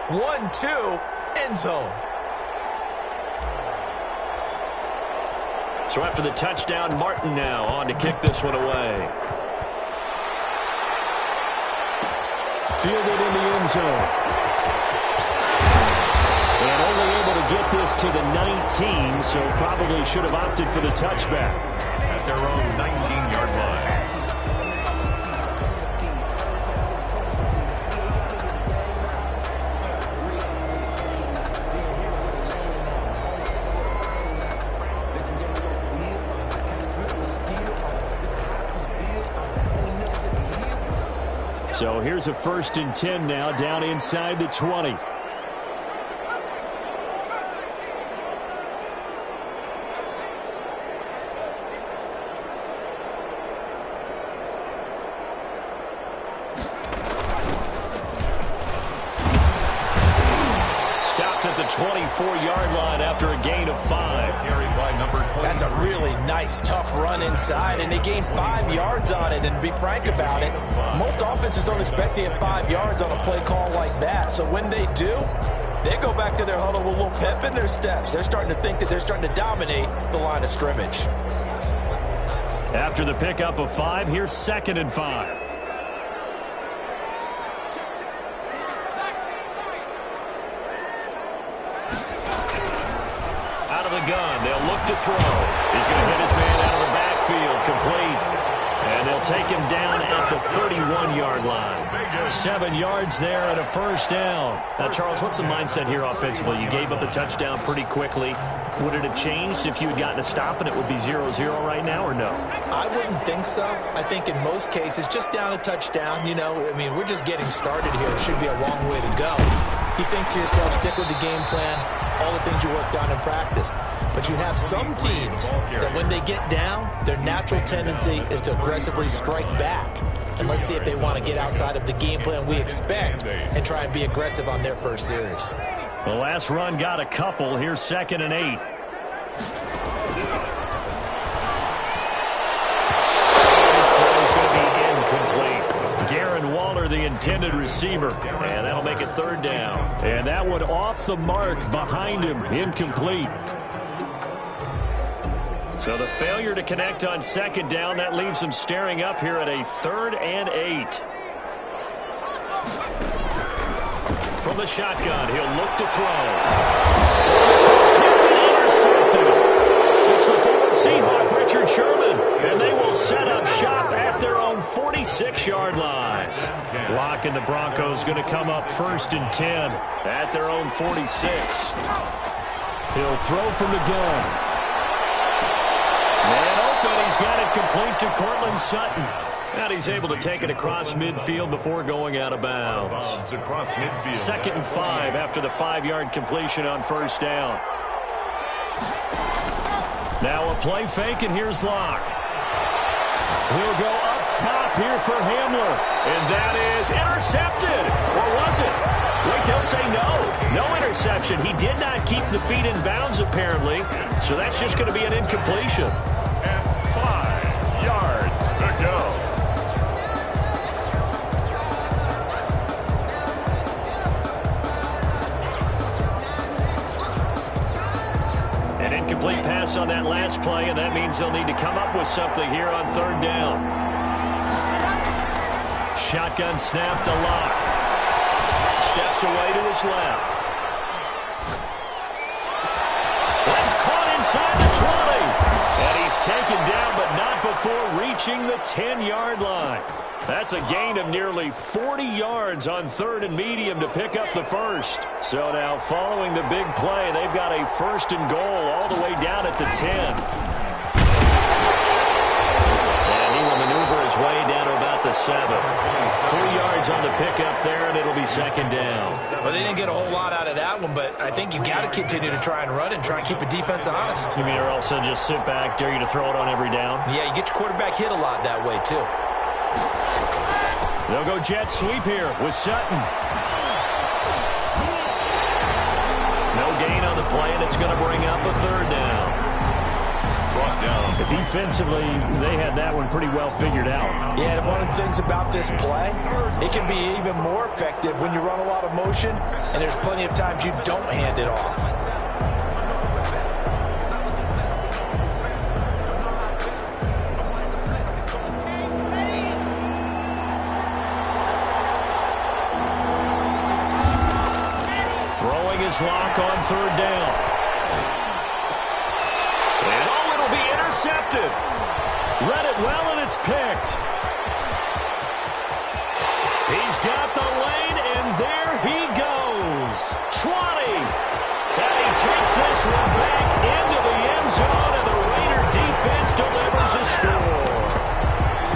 1-2, end zone. So after the touchdown, Martin now on to kick this one away. Fielded in the end zone. And only able to get this to the 19, so probably should have opted for the touchback. At their own 19-yard line. So here's a 1st and 10 now, down inside the 20. Stopped at the 24-yard line after a gain of 5. That's a really nice, tough run inside, and they gained 5 yards on it. And to be frank about it, most offenses don't expect to get 5 yards on a play call like that. So when they do, they go back to their huddle with a little pep in their steps. They're starting to think that they're starting to dominate the line of scrimmage. After the pickup of 5, here's 2nd and 5. Out of the gun, they'll look to throw. He's going to hit his man out of the backfield, complete. And they'll take him down at the 31-yard line. 7 yards there and a 1st down. Now, Charles, what's the mindset here offensively? You gave up the touchdown pretty quickly. Would it have changed if you had gotten a stop and it would be 0-0 right now, or no? I wouldn't think so. I think in most cases, just down a touchdown, you know, I mean, we're just getting started here. It should be a long way to go. You think to yourself, stick with the game plan, all the things you worked on in practice. But you have some teams that when they get down, their natural tendency is to aggressively strike back. And let's see if they want to get outside of the game plan we expect and try and be aggressive on their first series. The last run got a couple. Here's 2nd and 8. This throw is going to be incomplete. Darren Waller, the intended receiver. And that'll make it 3rd down. And that one off the mark behind him. Incomplete. So the failure to connect on 2nd down, that leaves him staring up here at a 3rd and 8. From the shotgun, he'll look to throw. This one's tipped and intercepted. It's the former Seahawk, Richard Sherman, and they will set up shop at their own 46-yard line. Locke and the Broncos going to come up 1st and 10 at their own 46. He'll throw from the gun. Man open, he's got it complete to Cortland Sutton. And he's able to take it across midfield before going out of bounds. 2nd and 5 after the 5-yard completion on 1st down. Now a play fake, and here's Locke. He'll go up top here for Hamler. And that is intercepted. Or was it? Wait, they'll say no. No interception. He did not keep the feet in bounds, apparently. So that's just going to be an incompletion. And 5 yards to go. An incomplete pass on that last play, and that means they'll need to come up with something here on 3rd down. Shotgun snap to Locke. Steps away to his left. That's caught inside the 20. And he's taken down, but not before reaching the 10-yard line. That's a gain of nearly 40 yards on 3rd and medium to pick up the 1st. So now following the big play, they've got a 1st and goal all the way down at the 10. And he will maneuver his way down to about the 7. 3 yards on the pickup there, and it'll be 2nd down. Well, they didn't get a whole lot out of that one, but I think you got to continue to try and run and try and keep the defense honest. You mean, or else they'll just sit back, dare you to throw it on every down? Yeah, you get your quarterback hit a lot that way, too. They'll go jet sweep here with Sutton. No gain on the play, and it's going to bring up a 3rd down. Brought down Defensively, they had that one pretty well figured out. Yeah, and one of the things about this play, it can be even more effective when you run a lot of motion, and there's plenty of times you don't hand it off. Throwing his lock on third down. And oh, it'll be intercepted. Read it well, and it's picked. He's got the lane, and there he goes. 20. And he takes this one back into the end zone, and the Raider defense delivers a score.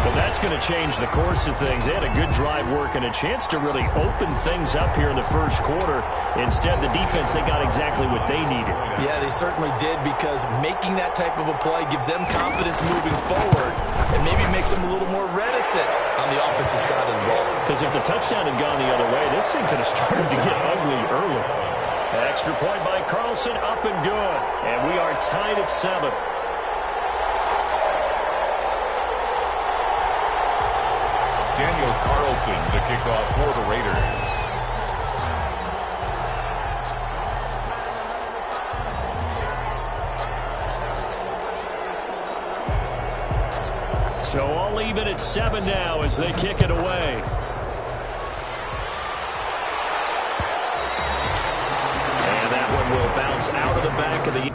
Well, that's going to change the course of things. They had a good drive work and a chance to really open things up here in the first quarter. Instead, the defense, they got exactly what they needed. Yeah, they certainly did, because making that type of a play gives them confidence moving forward and maybe makes them a little more reticent on the offensive side of the ball. Because if the touchdown had gone the other way, this thing could have started to get ugly early. Extra point by Carlson, up and good. And we are tied at 7. Daniel Carlson to kick off for the Raiders. So all even at 7 now as they kick it away. And that one will bounce out of the back of the...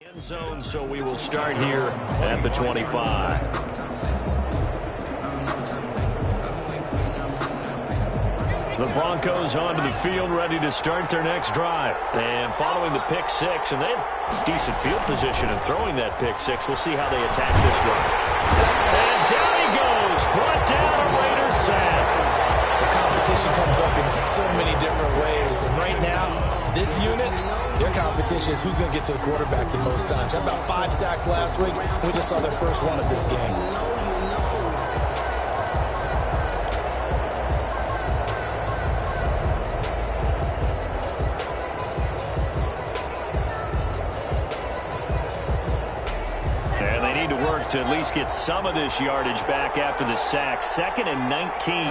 end zone, so we will start here at the 25. The Broncos onto the field, ready to start their next drive. And following the pick six, and they had decent field position in throwing that pick six. We'll see how they attack this one. And down he goes, brought down a Raiders sack. The competition comes up in so many different ways, and right now, this unit, their competition is who's going to get to the quarterback the most times. Had about 5 sacks last week. We just saw their first one of this game. And they need to work to at least get some of this yardage back after the sack. 2nd and 19.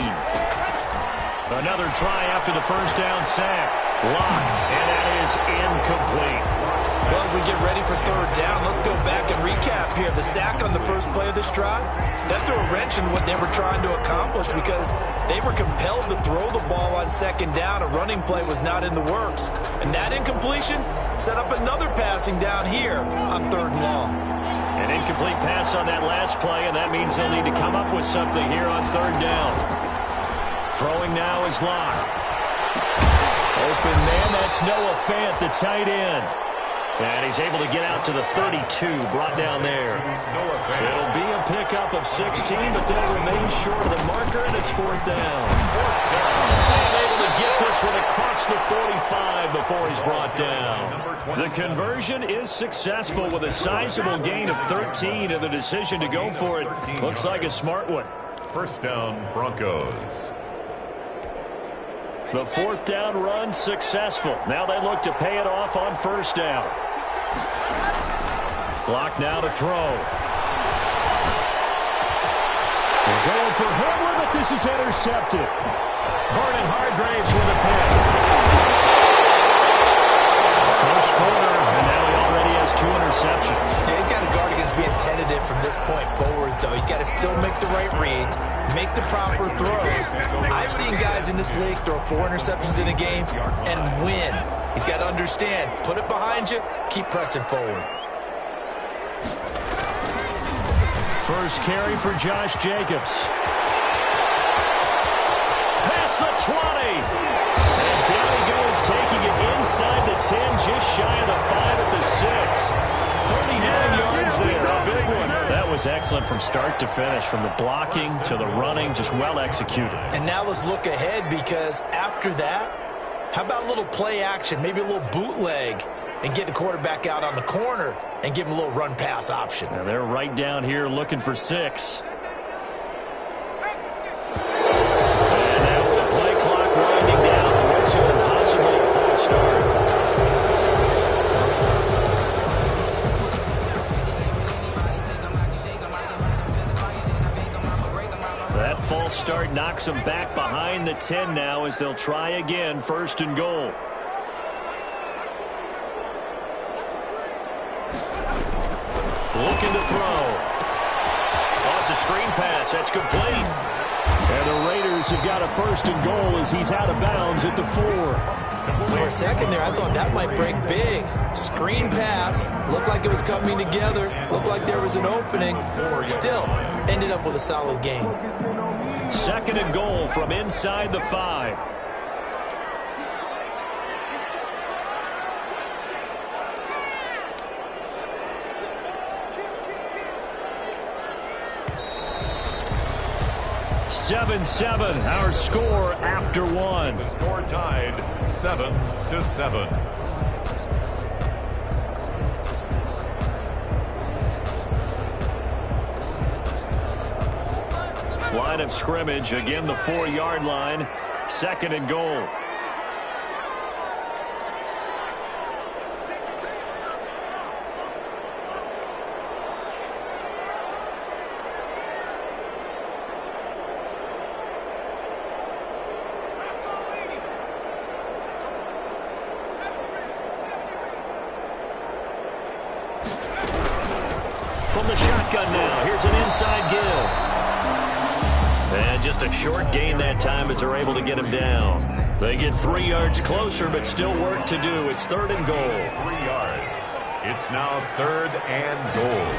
Another try after the first down sack. Lock, and that is incomplete. Well, as we get ready for third down, let's go back and recap here. The sack on the first play of this drive, that threw a wrench in what they were trying to accomplish, because they were compelled to throw the ball on second down. A running play was not in the works. And that incompletion set up another passing down here on third and long. An incomplete pass on that last play, and that means they'll need to come up with something here on third down. Throwing now is Lock. Open man, that's Noah Fant, the tight end. And he's able to get out to the 32, brought down there. It'll be a pickup of 16, but they'll remain short of the marker, and it's fourth down. And able to get this one across the 45 before he's brought down. The conversion is successful with a sizable gain of 13, and the decision to go for it looks like a smart one. First down, Broncos. The fourth down run successful. Now they look to pay it off on first down. Lock now to throw. They're going for Herbert, but this is intercepted. Vernon Hargraves with a pick. First quarter, and now he already has 2 interceptions. Yeah, he's got to guard against being tentative from this point forward, though. He's got to still make the right reads, make the proper throws. I've seen guys in this league throw 4 interceptions in a game and win. He's got to understand, put it behind you, keep pressing forward. First carry for Josh Jacobs. Pass Across the 20. And down he goes, taking it inside the 10, just shy of the 5 at the 6. 39 yards there, a big one. That was excellent from start to finish, from the blocking to the running, just well executed. And now let's look ahead, because after that, how about a little play action, maybe a little bootleg, and get the quarterback out on the corner and give him a little run-pass option. And they're right down here looking for 6. And now with the play clock winding down, what's possibly a false start. That false start knocks them back behind the 10 now as they'll try again, 1st and goal. Looking to throw. Oh, it's a screen pass. That's complete. And the Raiders have got a 1st and goal as he's out of bounds at the 4. For a second there, I thought that might break big. Screen pass. Looked like it was coming together. Looked like there was an opening. Still, ended up with a solid game. 2nd and goal from inside the 5. Seven, our score after 1. The score tied 7-7. Line of scrimmage, again the 4-yard line. 2nd and goal. From the shotgun now, here's an inside give. And just a short gain that time as they're able to get him down. They get 3 yards closer, but still work to do. It's 3rd and goal. 3 yards. It's now 3rd and goal.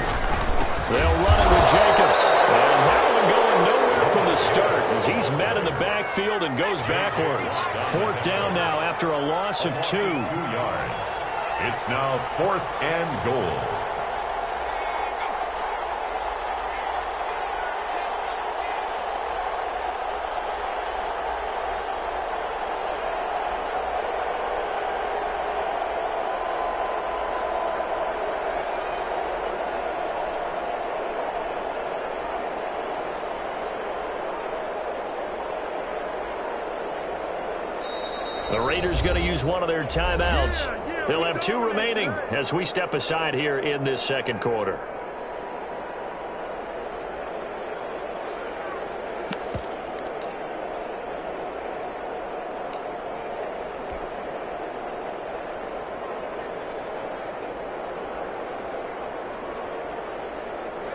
They'll run it with Jacobs. And that one going nowhere from the start as he's met in the backfield and goes backwards. 4th down now after a loss of 2. 2 yards. It's now 4th and goal. The Raiders going to use one of their timeouts. They'll have 2 remaining as we step aside here in this 2nd quarter.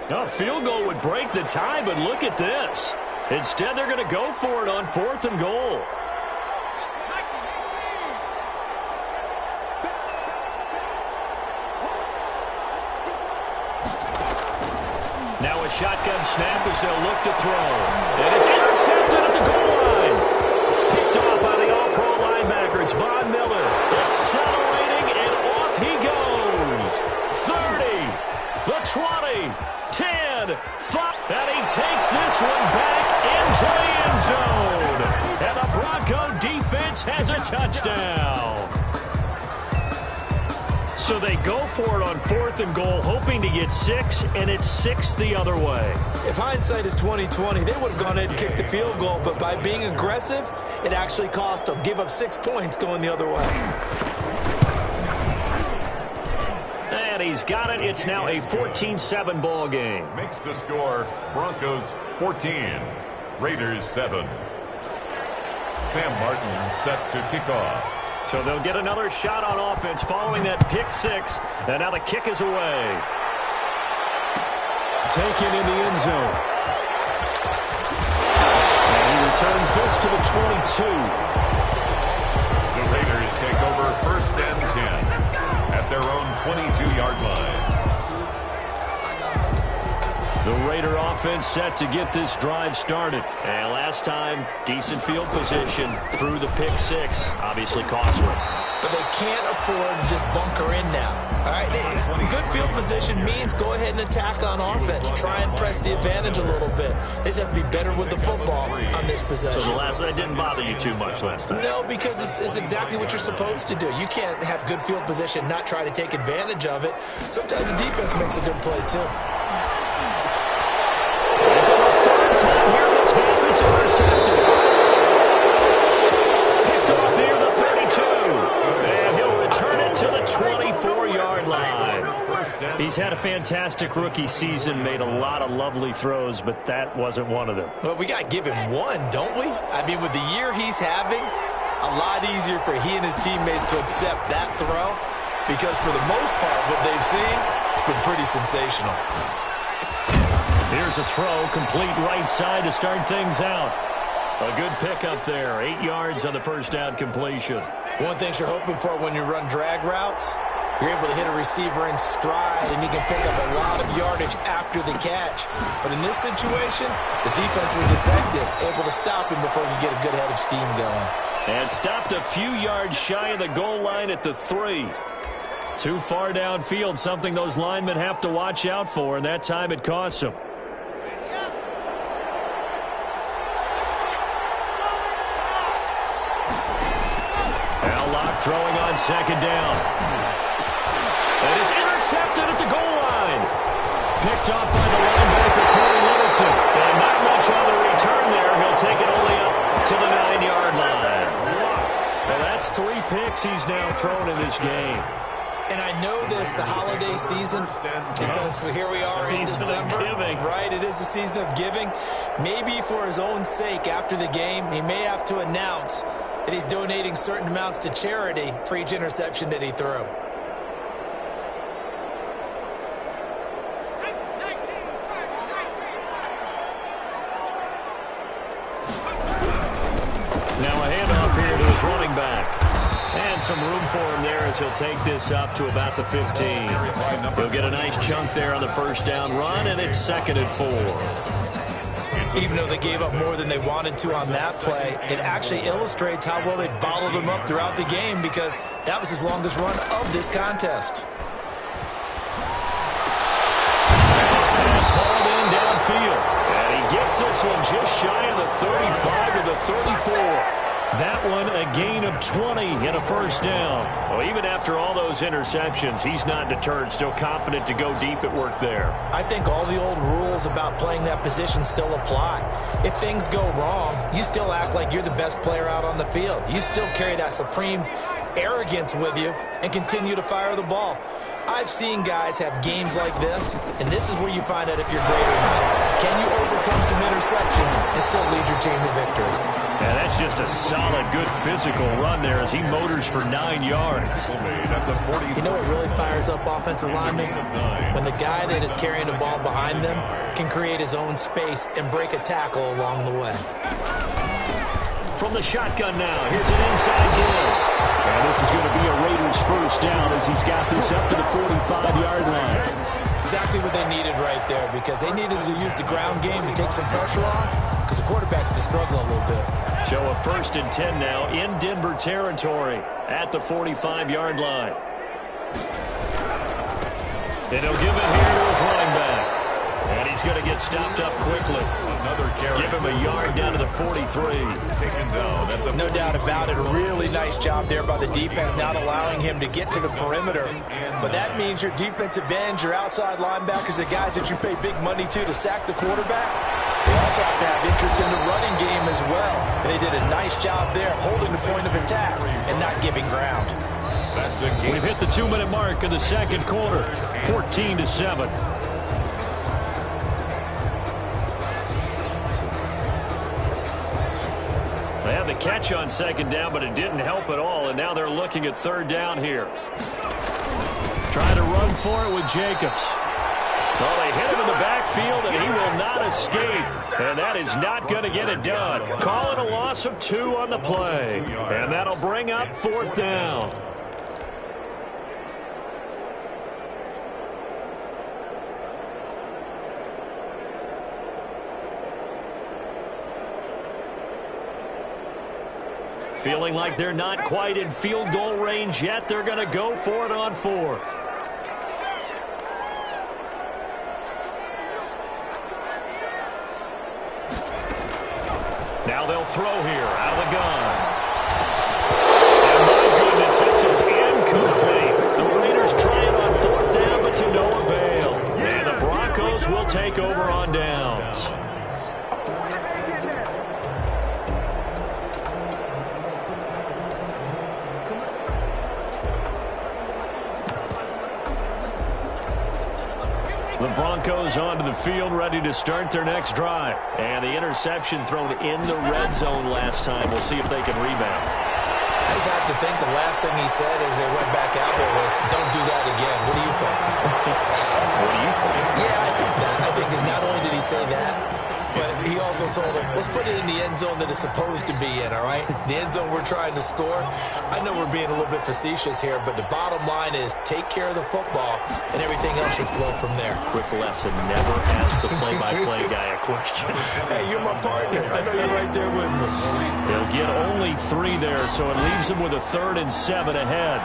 A field goal would break the tie, but look at this. Instead, they're going to go for it on 4th and goal. Now a shotgun snap as they'll look to throw. And it's intercepted at the goal line. Picked off by the all-pro linebacker. It's Von Miller. Accelerating, and off he goes. 30, the 20, 10, 5. And he takes this one back into the end zone. And the Bronco defense has a touchdown. So they go for it on 4th and goal, hoping to get 6, and it's 6 the other way. If hindsight is 20/20, they would have gone ahead and kicked the field goal, but by being aggressive, it actually cost them. Give up 6 points going the other way. And he's got it. It's now a 14-7 ball game. Makes the score Broncos 14, Raiders 7. Sam Martin set to kick off. So they'll get another shot on offense following that pick 6. And now the kick is away. Taken in the end zone. And he returns this to the 22. The Raiders take over 1st and 10 at their own 22-yard line. The Raider offense set to get this drive started. And last time, decent field position through the pick six. Obviously costly. But they can't afford to just bunker in now. All right, good field position means go ahead and attack on offense. Try and press the advantage a little bit. They just have to be better with the football on this possession. So that didn't bother you too much last time? No, because it's exactly what you're supposed to do. You can't have good field position, not try to take advantage of it. Sometimes the defense makes a good play, too. And for the third time here, this half, it's intercepted. Picked off near the 32. And he'll return it to the 24-yard line. He's had a fantastic rookie season, made a lot of lovely throws, but that wasn't one of them. Well, we got to give him one, don't we? I mean, with the year he's having, a lot easier for he and his teammates to accept that throw because for the most part, what they've seen, it's been pretty sensational. Here's a throw, complete right side to start things out. A good pickup there, 8 yards on the first down completion. One thing you're hoping for when you run drag routes, you're able to hit a receiver in stride, and you can pick up a lot of yardage after the catch. But in this situation, the defense was effective, able to stop him before he could get a good head of steam going. And stopped a few yards shy of the goal line at the 3. Too far downfield, something those linemen have to watch out for, and that time it costs them. Throwing on second down. And it's intercepted at the goal line. Picked off by the linebacker, Corey Littleton. And not much on the return there. He'll take it only up to the 9-yard line. Well, that's 3 picks he's now thrown in this game. And I know this, the holiday season, because here we are in December. Right, it is the season of giving. Maybe for his own sake after the game, he may have to announce that he's donating certain amounts to charity for each interception that he threw. Now a handoff here to his running back. And some room for him there as he'll take this up to about the 15. He'll get a nice chunk there on the first down run, and it's 2nd and 4. Even though they gave up more than they wanted to on that play, it actually illustrates how well they bottled him up throughout the game because that was his longest run of this contest. Pass hauled in downfield. And he gets this one just shy of the 35 to the 34. That one a gain of 20 and a first down. Well, even after all those interceptions, he's not deterred, still confident to go deep at work there. I think all the old rules about playing that position still apply. If things go wrong, you still act like you're the best player out on the field. You still carry that supreme arrogance with you and continue to fire the ball. I've seen guys have games like this, and this is where you find out if you're great or not. Can you overcome some interceptions and still lead your team to victory? And that's just a solid, good physical run there as he motors for 9 yards. You know what really fires up offensive linemen? When the guy that is carrying the ball behind them can create his own space and break a tackle along the way. From the shotgun now, here's an inside give. And this is going to be a Raiders first down as he's got this up to the 45-yard line. Exactly what they needed right there because they needed to use the ground game to take some pressure off because the quarterback's been struggling a little bit. So a 1st and 10 now in Denver territory at the 45-yard line. And he'll give it here to his running back. And he's going to get stopped up quickly. Give him a yard down to the 43. No doubt about it. A really nice job there by the defense, not allowing him to get to the perimeter. But that means your defensive ends, your outside linebackers, the guys that you pay big money to sack the quarterback, they also have to have interest in the running game as well. And they did a nice job there holding the point of attack and not giving ground. We've hit the 2-minute mark of the second quarter, 14-7. They had the catch on second down, but it didn't help at all, and now they're looking at third down here. Trying to run for it with Jacobs. Well, they hit him in the backfield, and he will not escape. And that is not going to get it done. Call it a loss of 2 on the play. And that'll bring up 4th down. Feeling like they're not quite in field goal range yet. They're going to go for it on 4th. Now they'll throw here out of the gun. And my goodness, this is incomplete. The Raiders try it on 4th down, but to no avail. And the Broncos will take over on downs. The Broncos onto the field, ready to start their next drive. And the interception thrown in the red zone last time. We'll see if they can rebound. I just have to think the last thing he said as they went back out there was, don't do that again. What do you think? What do you think? Yeah, I think that. I think that not only did he say that, but he also told him, let's put it in the end zone that it's supposed to be in, all right? The end zone we're trying to score. I know we're being a little bit facetious here, but the bottom line is take care of the football, and everything else should flow from there. Quick lesson, never ask the play-by-play guy a question. Hey, you're my partner. I know you're right there with me. They'll get only 3 there, so it leaves them with a 3rd and 7 ahead.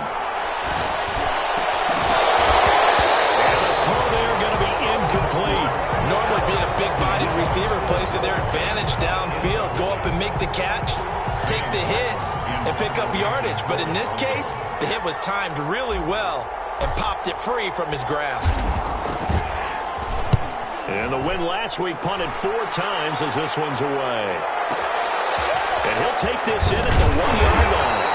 And the throw there going to be incomplete. Normally being a big-bodied receiver plays to their advantage downfield. Go up and make the catch, take the hit, and pick up yardage. But in this case, the hit was timed really well and popped it free from his grasp. And the win last week punted 4 times as this one's away. And he'll take this in at the 1-yard line.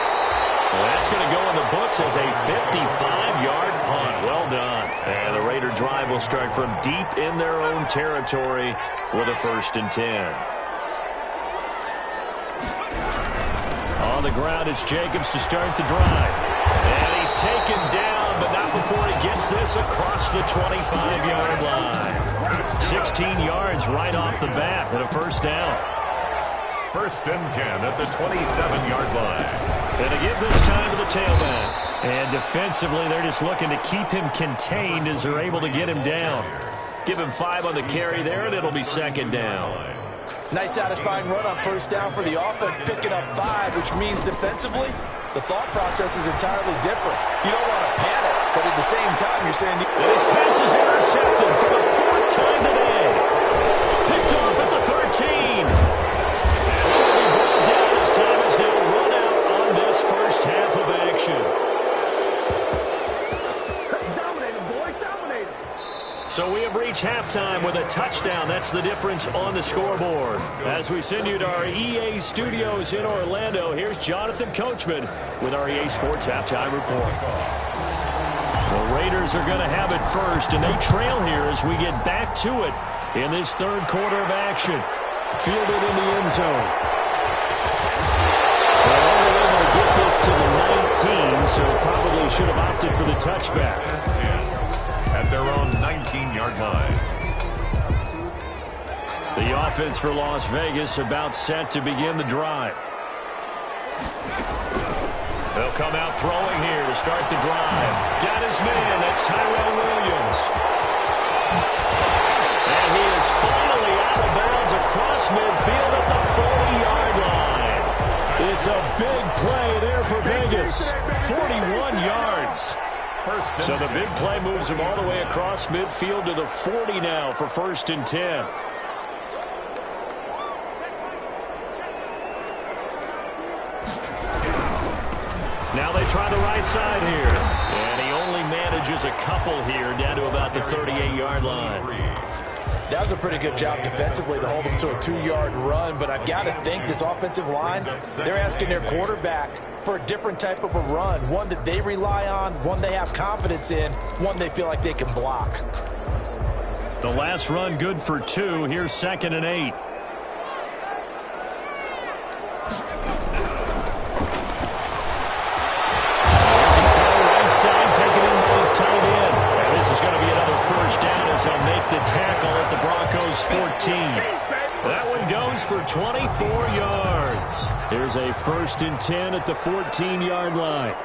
Well, that's going to go in the books as a 55-yard punt. Well done. And the Raider drive will start from deep in their own territory with a 1st and 10. On the ground, it's Jacobs to start the drive. And he's taken down, but not before he gets this across the 25-yard line. 16 yards right off the bat and a 1st down. 1st and 10 at the 27-yard line. And to give this time to the tailback. And defensively, they're just looking to keep him contained as they're able to get him down. Give him 5 on the carry there, and it'll be 2nd down. Nice satisfying run on 1st down for the offense, picking up 5, which means defensively, the thought process is entirely different. You don't want to panic, but at the same time, you're saying... And his pass is intercepted for the 4th time today. Picked off at the 13. And he'll be brought down as time is now run out on this 1st half of action. So we have reached halftime with a touchdown. That's the difference on the scoreboard. As we send you to our EA studios in Orlando, here's Jonathan Coachman with our EA Sports Halftime Report. The Raiders are going to have it first, and they trail here as we get back to it in this 3rd quarter of action. Fielded in the end zone. They're only able to get this to the 19, so probably should have opted for the touchback. At their own 19-yard line. The offense for Las Vegas about set to begin the drive. They'll come out throwing here to start the drive. Got his man. That's Tyrell Williams. And he is finally out of bounds across midfield at the 40-yard line. It's a big play there for Vegas. 41 yards. So the big play moves him all the way across midfield to the 40 now for 1st and 10. Now they try the right side here. And he only manages a couple here down to about the 38-yard line. That was a pretty good job defensively to hold them to a 2-yard run, but I've got to think this offensive line, they're asking their quarterback for a different type of a run, one that they rely on, one they have confidence in, one they feel like they can block. The last run good for 2. Here's 2nd and 8. Right side, taken in by his tight end. And this is going to be another 1st down as they'll make the tackle at the Broncos 14. That one goes for 24 yards. Here's a 1st and 10 at the 14-yard line.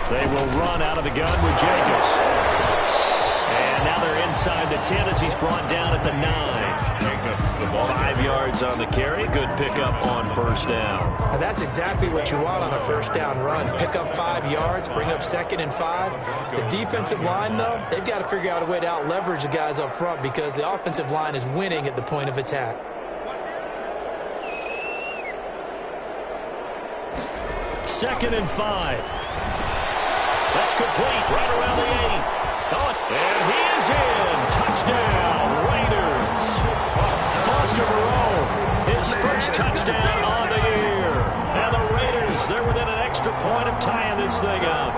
They will run out of the gun with Jacobs. And now they're inside the 10 as he's brought down at the 9. Jacobs, the ball. 5 yards on the carry. Good pickup on first down. And that's exactly what you want on a first down run. Pick up 5 yards, bring up 2nd and 5. The defensive line, though, they've got to figure out a way to out-leverage the guys up front because the offensive line is winning at the point of attack. Second and 5. That's complete right around the 8. And he is in. Touchdown, Raiders. Foster Moreau, his first touchdown on the year. And the Raiders, they're within an extra point of tying this thing up.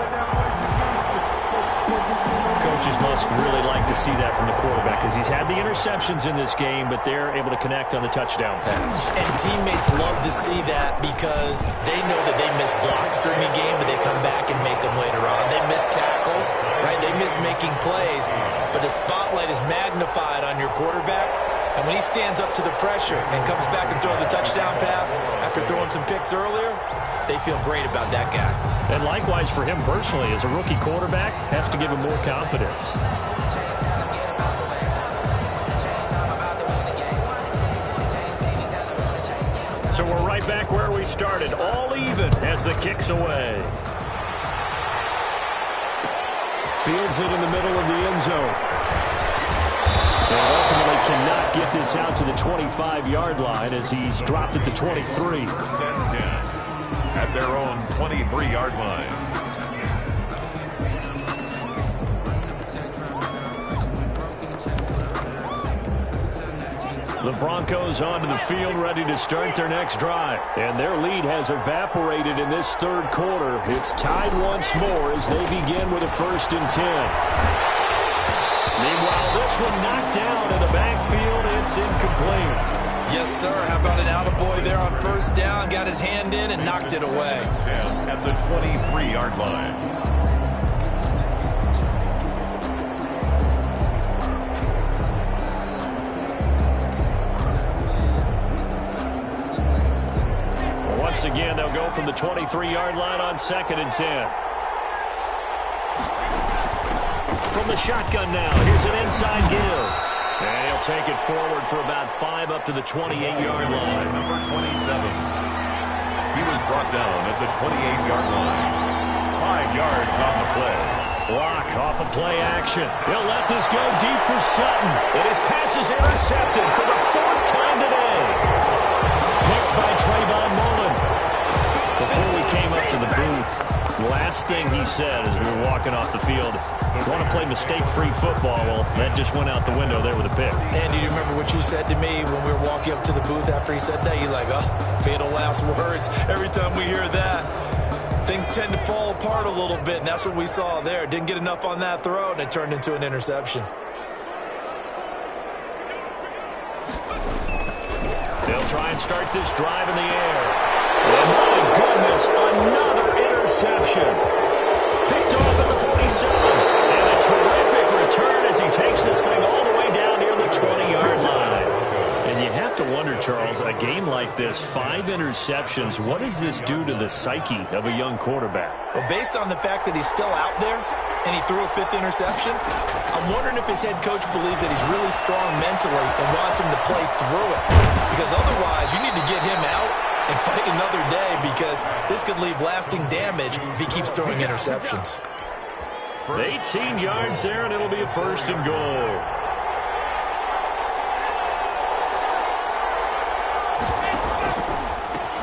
Coaches must really like to see that from the quarterback because he's had the interceptions in this game, but they're able to connect on the touchdown pass. And teammates love to see that because they know that they miss blocks during a game, but they come back and make them later on. They miss tackles, right? They miss making plays, but the spotlight is magnified on your quarterback. And when he stands up to the pressure and comes back and throws a touchdown pass after throwing some picks earlier, they feel great about that guy. And likewise for him personally, as a rookie quarterback, has to give him more confidence. So we're right back where we started, all even as the kick's away. Fields it in the middle of the end zone. And ultimately cannot get this out to the 25-yard line as he's dropped at the 23. At their own 23-yard line. The Broncos onto the field ready to start their next drive. And their lead has evaporated in this third quarter. It's tied once more as they begin with a 1st and 10. Meanwhile, this one knocked down in the backfield. It's incomplete. Yes, sir. How about an attaboy there on first down? Got his hand in and knocked it away. At the 23-yard line. Once again, they'll go from the 23-yard line on 2nd and 10. From the shotgun now, here's an inside give. And he'll take it forward for about 5 up to the 28-yard line. Number 27. He was brought down at the 28-yard line. 5 yards on the play. Block off of play action. He'll let this go deep for Sutton. And his pass is intercepted for the 4th time today. Picked by Trayvon Mullen. Before we came up to the booth, last thing he said as we were walking off the field, want to play mistake-free football. Well, that just went out the window there with a pick. And do you remember what you said to me when we were walking up to the booth after he said that? You're like, oh, fatal last words. Every time we hear that, things tend to fall apart a little bit, and that's what we saw there. Didn't get enough on that throw, and it turned into an interception. They'll try and start this drive in the air. Oh, my goodness, another interception. Picked off at the 47. And a terrific return as he takes this thing all the way down near the 20-yard line. And you have to wonder, Charles, a game like this, 5 interceptions, what does this do to the psyche of a young quarterback? Well, based on the fact that he's still out there and he threw a 5th interception, I'm wondering if his head coach believes that he's really strong mentally and wants him to play through it. Because otherwise, you need to get him out and fight another day because this could leave lasting damage if he keeps throwing interceptions. 18 yards there, and it'll be a 1st and goal.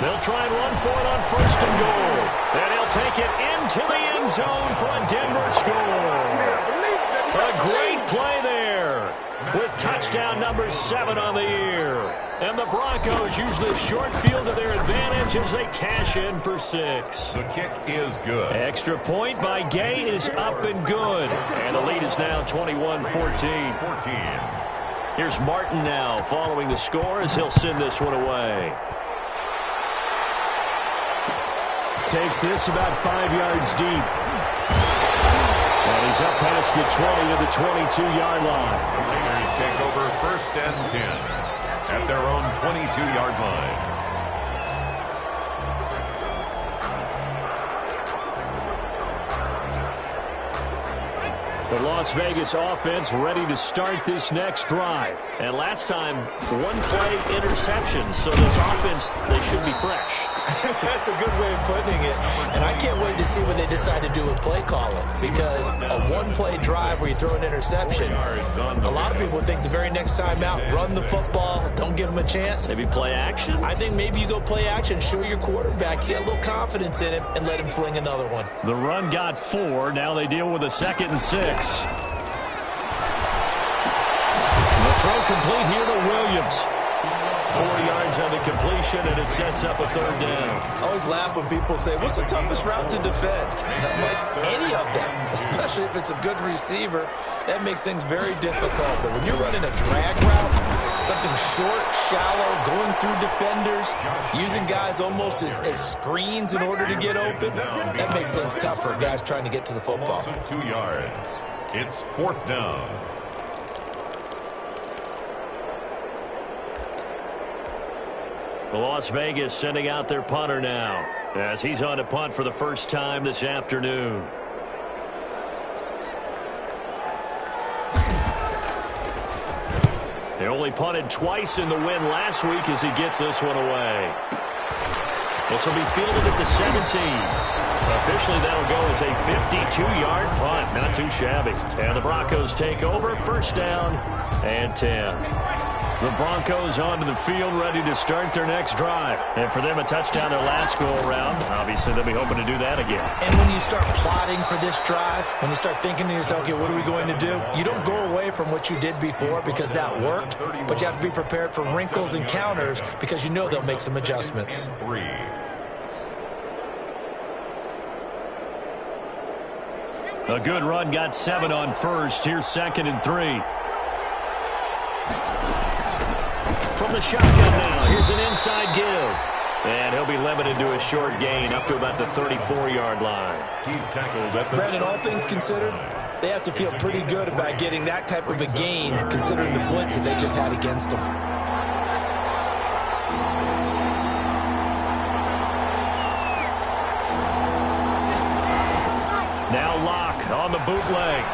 They'll try and run for it on 1st and goal. And he'll take it into the end zone for a Denver score. A great play there with touchdown number 7 on the year. And the Broncos use this short field to their advantage as they cash in for 6. The kick is good. Extra point by Gay is up and good. And the lead is now 21-14. Here's Martin now following the score as he'll send this one away. Takes this about 5 yards deep. And he's up past the 20 to the 22-yard line. The Raiders take over 1st and 10 at their own 22-yard line. The Las Vegas offense ready to start this next drive. And last time, one play interception. So this offense, they should be fresh. That's a good way of putting it. And I can't wait to see what they decide to do with play calling. Because a one-play drive where you throw an interception, a lot of people think the very next time out, run the football, don't give them a chance. Maybe play action? I think maybe you go play action, show your quarterback, you get a little confidence in him, and let him fling another one. The run got 4. Now they deal with a 2nd and 6. The throw complete here to Williams. 4 yards on the completion, and it sets up a 3rd down. I always laugh when people say, what's the toughest route to defend? And I'm like, any of them, especially if it's a good receiver. That makes things very difficult. But when you're running a drag route, something short, shallow, going through defenders, using guys almost as screens in order to get open, that makes things tough for guys trying to get to the football. 2 yards. It's 4th down. Las Vegas sending out their punter now as he's on to punt for the first time this afternoon. They only punted twice in the win last week as he gets this one away. This will be fielded at the 17. Officially, that'll go as a 52-yard punt. Not too shabby. And the Broncos take over. 1st down and 10. The Broncos onto the field ready to start their next drive. And for them, a touchdown their last go-around. Obviously, they'll be hoping to do that again. And when you start plotting for this drive, when you start thinking to yourself, okay, what are we going to do? You don't go away from what you did before because that worked, but you have to be prepared for wrinkles and counters because you know they'll make some adjustments. A good run got 7 on 1st. Here's 2nd and 3. From the shotgun now, here's an inside give. And he'll be limited to a short gain up to about the 34-yard line. He's tackled at the... Brandon, all things considered, they have to feel pretty good about getting that type of a gain considering the blitz that they just had against them. Now Locke on the bootleg.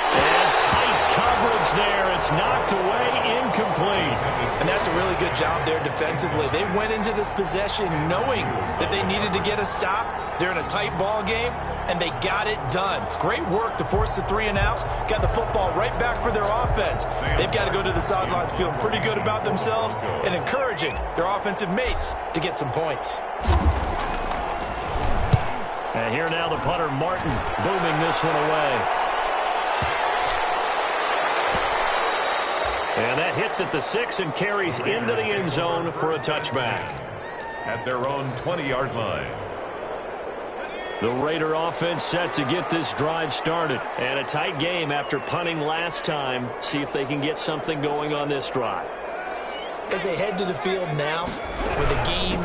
And tight coverage there. It's knocked away, incomplete. And that's a really good job there defensively. They went into this possession knowing that they needed to get a stop. They're in a tight ball game, and they got it done. Great work to force the 3 and out. Got the football right back for their offense. They've got to go to the sidelines feeling pretty good about themselves and encouraging their offensive mates to get some points. And here now the punter, Martin, booming this one away. And that hits at the 6 and carries into the end zone for a touchback. At their own 20-yard line. The Raider offense set to get this drive started. And a tight game after punting last time. See if they can get something going on this drive. As they head to the field now, with the game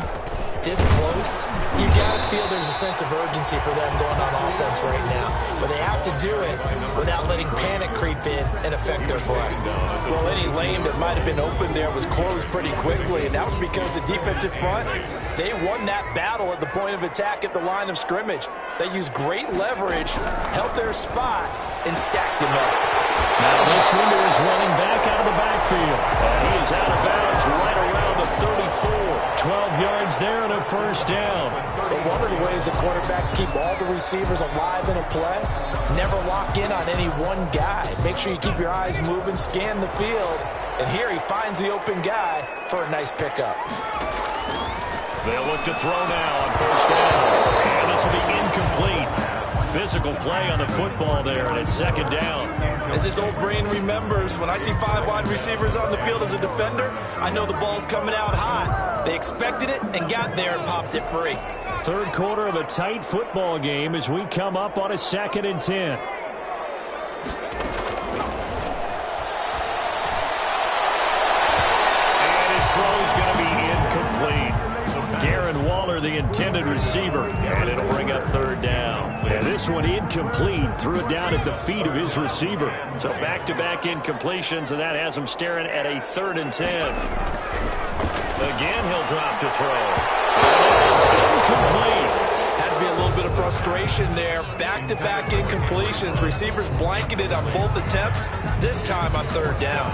this close, you got to feel there's a sense of urgency for them going on offense right now. But they have to do it without letting panic creep in and affect their play. Well, any lane that might have been open there was closed pretty quickly, and that was because the defensive front, they won that battle at the point of attack at the line of scrimmage. They used great leverage, held their spot, and stacked him up. Now this window is running back out of the backfield. And he is out of bounds right around the 34. 12 yards there and a 1st down. But one of the ways the quarterbacks keep all the receivers alive in a play, never lock in on any one guy. Make sure you keep your eyes moving, scan the field, and here he finds the open guy for a nice pickup. They'll look to throw now on 1st down. And this will be incomplete. Physical play on the football there, and it's 2nd down. As his old brain remembers, when I see 5 wide receivers on the field as a defender, I know the ball's coming out hot. They expected it and got there and popped it free. 3rd quarter of a tight football game as we come up on a 2nd and 10. And his throw's going to be incomplete. Darren Waller, the intended receiver, and it'll bring up 3rd down. And this one incomplete. Threw it down at the feet of his receiver. So back-to-back incompletions, and that has him staring at a 3rd and 10. Again, he'll drop to throw. And it is incomplete. Had to be a little bit of frustration there. Back-to-back incompletions. Receivers blanketed on both attempts, this time on third down.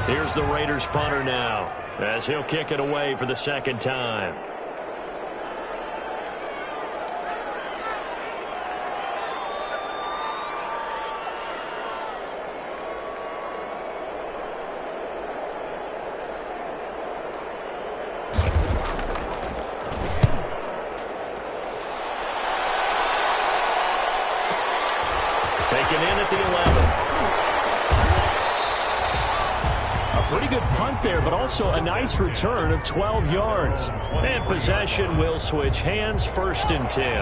Here's the Raiders punter now, as he'll kick it away for the second time. Taken in at the 11. A pretty good punt there, but also a nice return of 12 yards. And possession will switch hands, 1st and 10.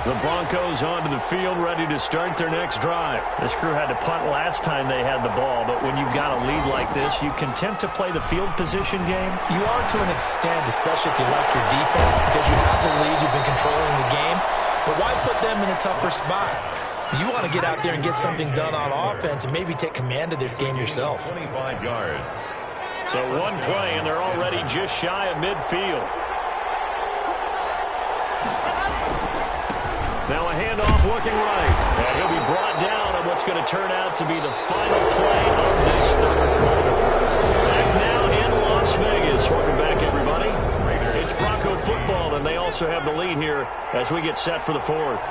The Broncos onto the field, ready to start their next drive. This crew had to punt last time they had the ball, but when you've got a lead like this, you content to play the field position game? You are to an extent, especially if you like your defense, because you have the lead, you've been controlling the game. But why put them in a tougher spot? You want to get out there and get something done on offense and maybe take command of this game yourself. 25 yards. So one play, and they're already just shy of midfield. Now a handoff looking right. And he'll be brought down on what's going to turn out to be the final play of this third quarter. Back now in Las Vegas. Welcome back, everybody. It's Bronco football, and they also have the lead here as we get set for the fourth.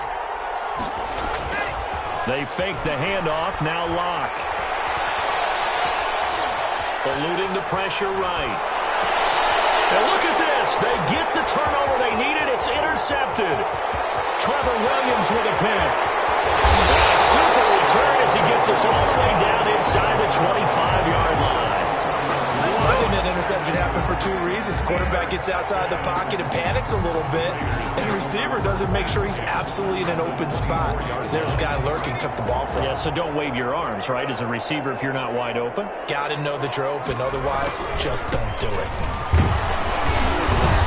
They fake the handoff, now lock. Eluding the pressure right. And look at this. They get the turnover they needed. It's intercepted. Trevor Williams with a pick. And a super return as he gets us all the way down inside the 25-yard line. I think that interception happened for 2 reasons. Quarterback gets outside the pocket and panics a little bit, and receiver doesn't make sure he's absolutely in an open spot. There's a guy lurking, took the ball from him. Yeah, so don't wave your arms, right, as a receiver if you're not wide open. Got to know that you're open. Otherwise, just don't do it.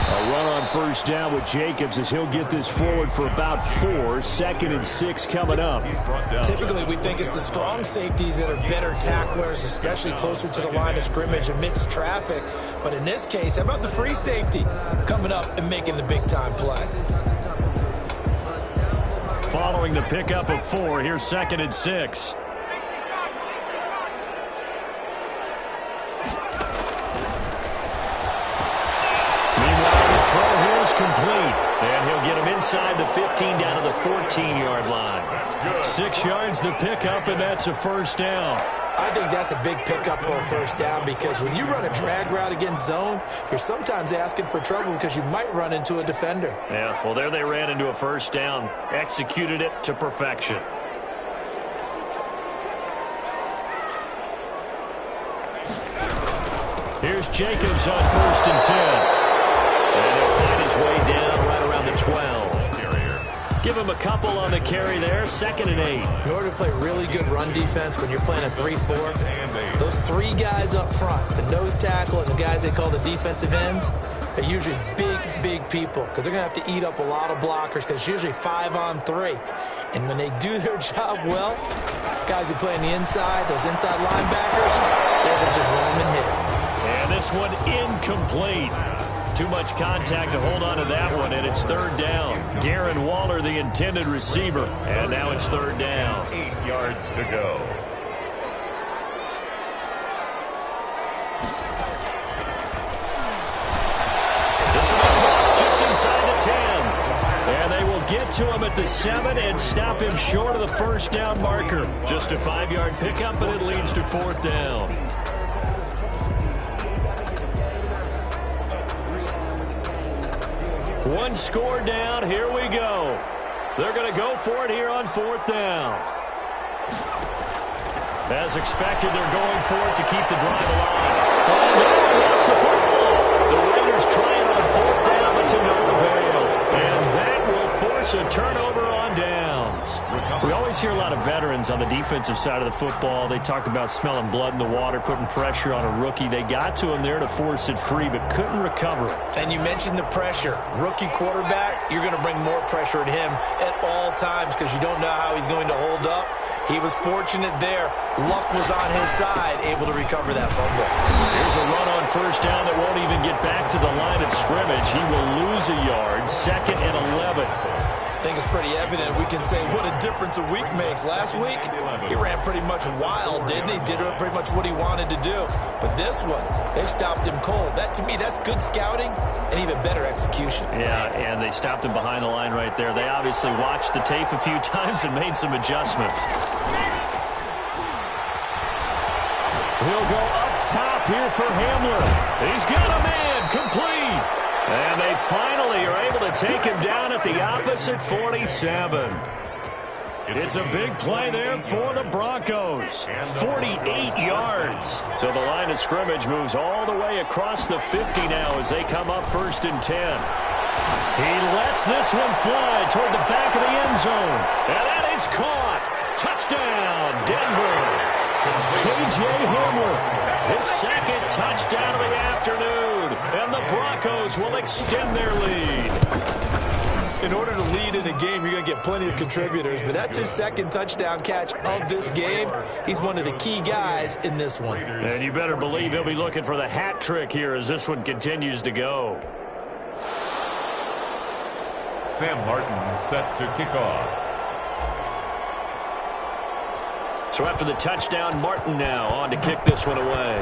A run on first down with Jacobs as he'll get this forward for about 4. 2nd and 6 coming up. Typically, we think it's the strong safeties that are better tacklers, especially closer to the line of scrimmage amidst traffic. But in this case, how about the free safety coming up and making the big-time play? Following the pickup of 4, here's 2nd and 6. Throw here is complete, and he'll get him inside the 15 down to the 14-yard line. 6 yards the pickup, and that's a first down. I think that's a big pickup for a first down because when you run a drag route against zone, you're sometimes asking for trouble because you might run into a defender. Yeah, well, there they ran into a first down, executed it to perfection. Here's Jacobs on 1st and 10. And he'll find his way down right around the 12. Give him a couple on the carry there. 2nd and 8. In order to play really good run defense when you're playing a 3-4, those 3 guys up front, the nose tackle and the guys they call the defensive ends, are usually big people because they're going to have to eat up a lot of blockers because it's usually 5 on 3. And when they do their job well, guys who play on the inside, those inside linebackers, they're going to just roam and hit. And this one incomplete. Too much contact to hold on to that one, and it's 3rd down. Darren Waller, the intended receiver, and now it's 3rd down. 8 yards to go. This will be caught just inside the 10. And they will get to him at the 7 and stop him short of the first down marker. Just a 5-yard pickup, and it leads to 4th down. One score down. Here we go. They're going to go for it here on 4th down. As expected, they're going for it to keep the drive alive. Oh, no, lost the football. The Raiders trying on 4th down, but to no avail. And that will force a turnover on downs. We always hear a lot of veterans on the defensive side of the football. They talk about smelling blood in the water, putting pressure on a rookie. They got to him there to force it free, but couldn't recover. And you mentioned the pressure. Rookie quarterback, you're going to bring more pressure at him at all times because you don't know how he's going to hold up. He was fortunate there. Luck was on his side, able to recover that fumble. Here's a run on first down that won't even get back to the line of scrimmage. He will lose a yard. 2nd and 11. I think it's pretty evident. We can say what a difference a week makes. Last week, he ran pretty much wild, didn't he? Did pretty much what he wanted to do. But this one, they stopped him cold. That, to me, that's good scouting and even better execution. Yeah, and they stopped him behind the line right there. They obviously watched the tape a few times and made some adjustments. He'll go up top here for Hamler. He's got a man complete. And they finally are able to take him down at the opposite 47. It's a big play there for the Broncos. 48 yards. So the line of scrimmage moves all the way across the 50 now as they come up 1st and 10. He lets this one fly toward the back of the end zone. And that is caught. Touchdown, Denver. K.J. Hamler, his second touchdown of the afternoon, and the Broncos will extend their lead. In order to lead in a game, you're going to get plenty of contributors, but that's his second touchdown catch of this game. He's one of the key guys in this one. And you better believe he'll be looking for the hat trick here as this one continues to go. Sam Martin set to kick off. So after the touchdown, Martin now on to kick this one away.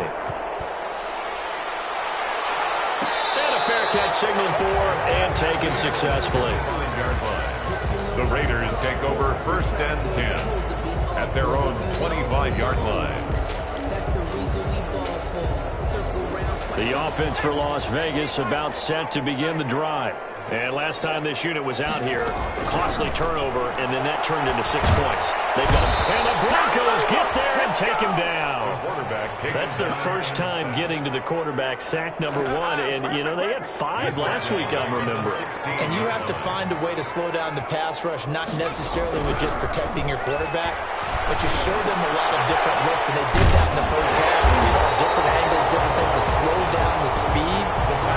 And a fair catch signaled for and taken successfully. The Raiders take over 1st and 10 at their own 25-yard line. The offense for Las Vegas about set to begin the drive. And last time this unit was out here, costly turnover, and then that turned into 6 points. They've got him. And the Broncos get there and take him down. That's their first time getting to the quarterback, sack number 1. And, you know, they had 5 last week, I'm remembering. And you have to find a way to slow down the pass rush, not necessarily with just protecting your quarterback, but you show them a lot of different looks, and they did that in the first half. You know, different angles, different things to slow down the speed.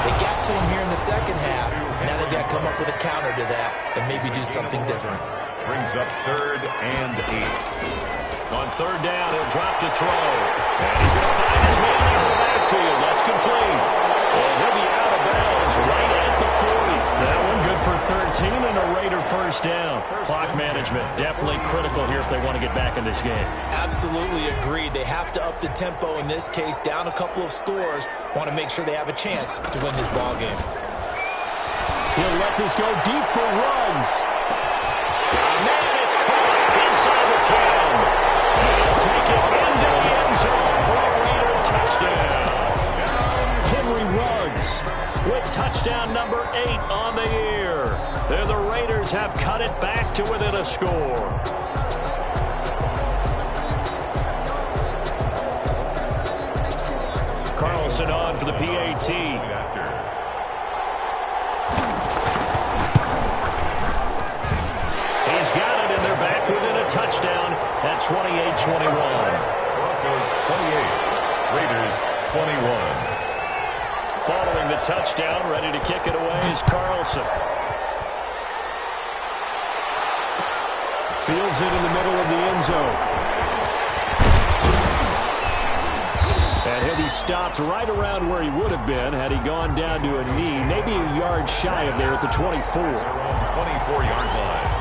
They got to him here in the second half. Now they've got to come up with a counter to that and maybe do something different. Brings up 3rd and 8. On 3rd down, he'll drop to throw. And he's going to find his man out of the backfield. That's complete. And he'll be out of bounds right at the 40. That one good for 13 and a Raider first down. Clock management definitely critical here if they want to get back in this game. Absolutely agreed. They have to up the tempo in this case, down a couple of scores. Want to make sure they have a chance to win this ball game. He'll let this go deep for runs. Man, it's caught inside the 10. And he'll take it into the end zone for a Raider touchdown. Henry Ruggs with touchdown number 8 on the year. There the Raiders have cut it back to within a score. Carlson on for the PAT. He's got it, and they're back within a touchdown at 28-21. Broncos 28, Raiders 21. Following the touchdown, ready to kick it away is Carlson. Fields it in the middle of the end zone. And he'll be stopped right around where he would have been had he gone down to a knee, maybe a yard shy of there at the 24. 24-yard line.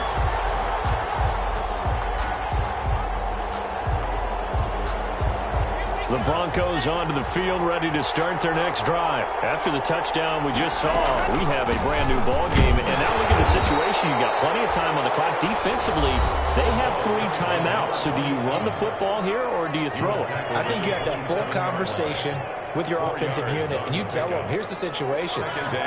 The Broncos onto the field, ready to start their next drive. After the touchdown we just saw, we have a brand new ball game. And now look at the situation. You've got plenty of time on the clock. Defensively, they have 3 timeouts. So do you run the football here or do you throw it? I think you have that full conversation with your offensive unit, and you tell them, here's the situation.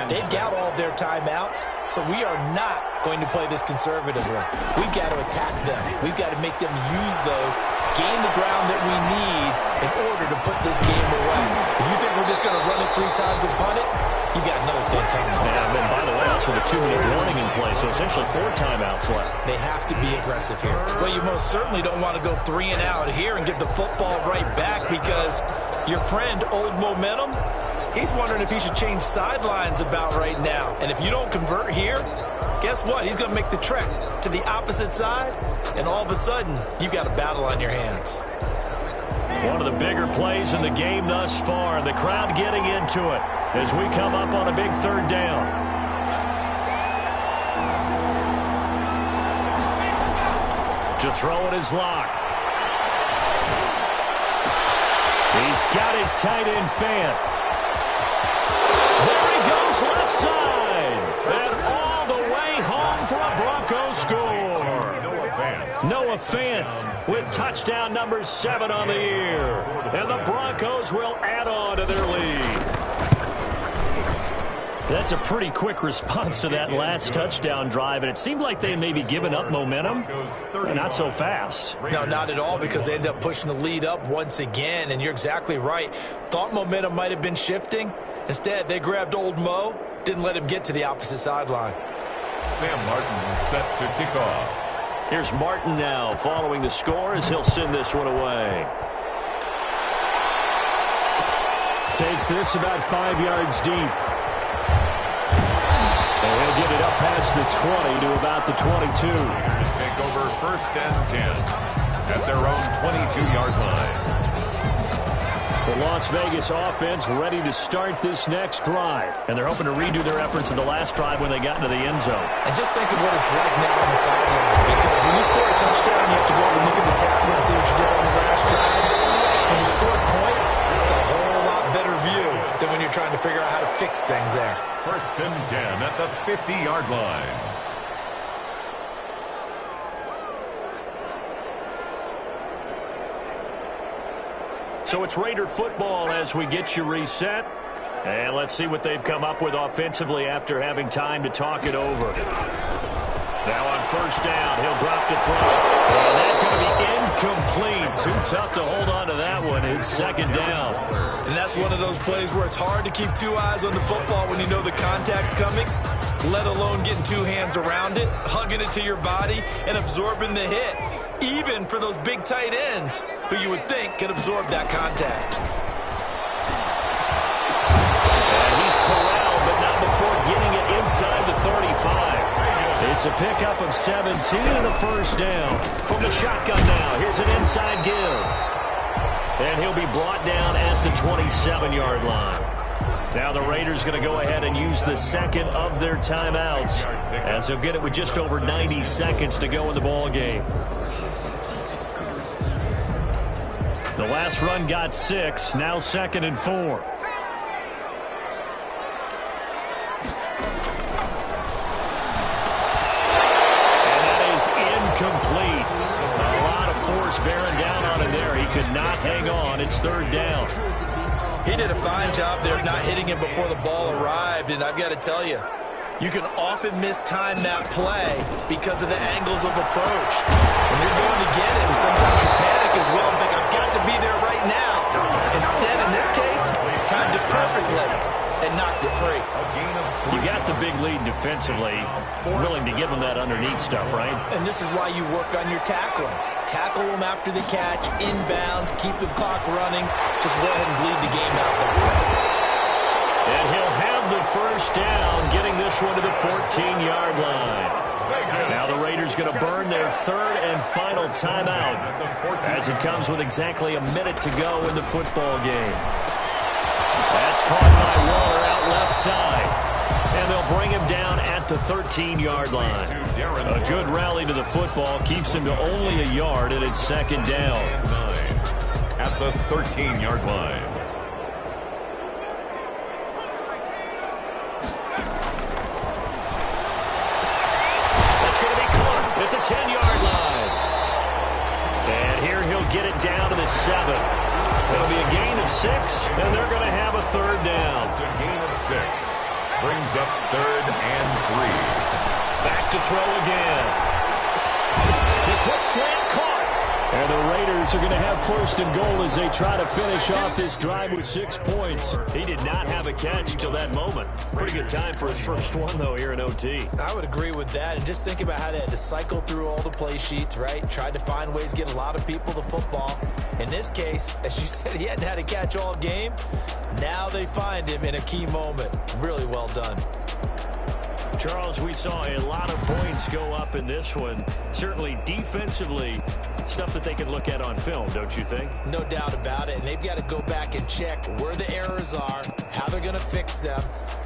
They've got all their timeouts, so we are not going to play this conservatively. We've got to attack them. We've got to make them use those, gain the ground that we need in order to put this game away. If you think we're just going to run it 3 times and punt it, you got another thing coming. Yeah, and by the way, also the 2-minute warning in play, so essentially 4 timeouts left. They have to be aggressive here. Well, you most certainly don't want to go 3 and out here and give the football right back, because your friend, Old Momentum, he's wondering if he should change sidelines about right now. And if you don't convert here, guess what? He's going to make the trek to the opposite side, and all of a sudden, you've got a battle on your hands. One of the bigger plays in the game thus far. The crowd getting into it as we come up on a big 3rd down. To throw it is Locke. He's got his tight end Fant. There he goes left side. And all the way home for a Broncos score. Noah Fant with touchdown number 7 on the year. And the Broncos will add on to their lead. That's a pretty quick response to that last touchdown drive, and it seemed like they may be giving up momentum. Not so fast. No, not at all, because they end up pushing the lead up once again, and you're exactly right. Thought momentum might have been shifting. Instead, they grabbed old Mo, didn't let him get to the opposite sideline. Sam Martin is set to kick off. Here's Martin now following the score as he'll send this one away. Takes this about 5 yards deep. And he'll get it up past the 20 to about the 22. Just take over 1st and 10 at their own 22-yard line. The Las Vegas offense ready to start this next drive. And they're hoping to redo their efforts in the last drive when they got into the end zone. And just think of what it's like now on the sideline, because when you score a touchdown, you have to go over and look at the tablet and see what you did on the last drive. When you score points, it's a whole lot better view than when you're trying to figure out how to fix things there. 1st and 10 at the 50-yard line. So it's Raider football as we get you reset. And let's see what they've come up with offensively after having time to talk it over. Now on 1st down, he'll drop to throw. And that's going to be incomplete. Too tough to hold on to that one. It's 2nd down. And that's one of those plays where it's hard to keep 2 eyes on the football when you know the contact's coming, let alone getting 2 hands around it, hugging it to your body, and absorbing the hit, even for those big tight ends who you would think can absorb that contact. And he's corralled, but not before getting it inside the 35. It's a pickup of 17 and a 1st down. From the shotgun now, here's an inside give. And he'll be brought down at the 27-yard line. Now the Raiders going to go ahead and use the 2nd of their timeouts, as they'll get it with just over 90 seconds to go in the ball game. The last run got 6, now 2nd and 4. Complete. A lot of force bearing down on him there. He could not hang on. It's 3rd down. He did a fine job there of not hitting him before the ball arrived, and I've got to tell you, you can often mistime that play because of the angles of approach. When you're going to get him, sometimes you panic as well and think, I've got to be there right now. Instead, in this case, timed it perfectly and knocked it free. You got the big lead defensively, willing to give him that underneath stuff, right? And this is why you work on your tackling. Tackle him after the catch, inbounds, keep the clock running. Just go ahead and bleed the game out that way. And he'll have the 1st down, getting this one to the 14-yard line. Now the Raiders going to burn their 3rd and final timeout as it comes with exactly a minute to go in the football game. That's caught by Waller out left side. And they'll bring him down at the 13-yard line. A good rally to the football keeps him to only a yard, and it's 2nd down. At the 13-yard line. That's going to be caught at the 10-yard line. And here he'll get it down to the 7. It'll be a gain of 6, and they're going to have a 3rd down. It's a gain of 6. Brings up 3rd and 3. Back to throw again. The quick slant caught. And the Raiders are going to have 1st and goal as they try to finish off this drive with 6 points. He did not have a catch till that moment. Pretty good time for his first one, though, here in OT. I would agree with that. And just think about how they had to cycle through all the play sheets, right? Tried to find ways to get a lot of people the football. In this case, as you said, he hadn't had a catch all game. Now they find him in a key moment. Really well done. Charles, we saw a lot of points go up in this one. Certainly defensively, stuff that they can look at on film, don't you think? No doubt about it. And they've got to go back and check where the errors are, how they're going to fix them.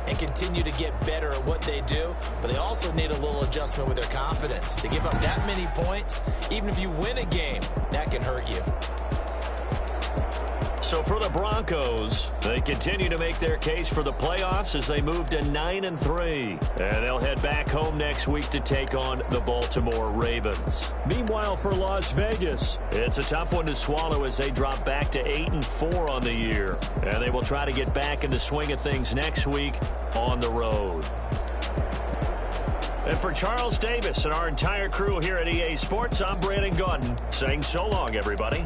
and continue to get better at what they do, but they also need a little adjustment with their confidence. To give up that many points, even if you win a game, that can hurt you. So for the Broncos, they continue to make their case for the playoffs as they move to 9-3. And they'll head back home next week to take on the Baltimore Ravens. Meanwhile, for Las Vegas, it's a tough one to swallow as they drop back to 8-4 on the year. And they will try to get back in the swing of things next week on the road. And for Charles Davis and our entire crew here at EA Sports, I'm Brandon Gaudin saying so long, everybody.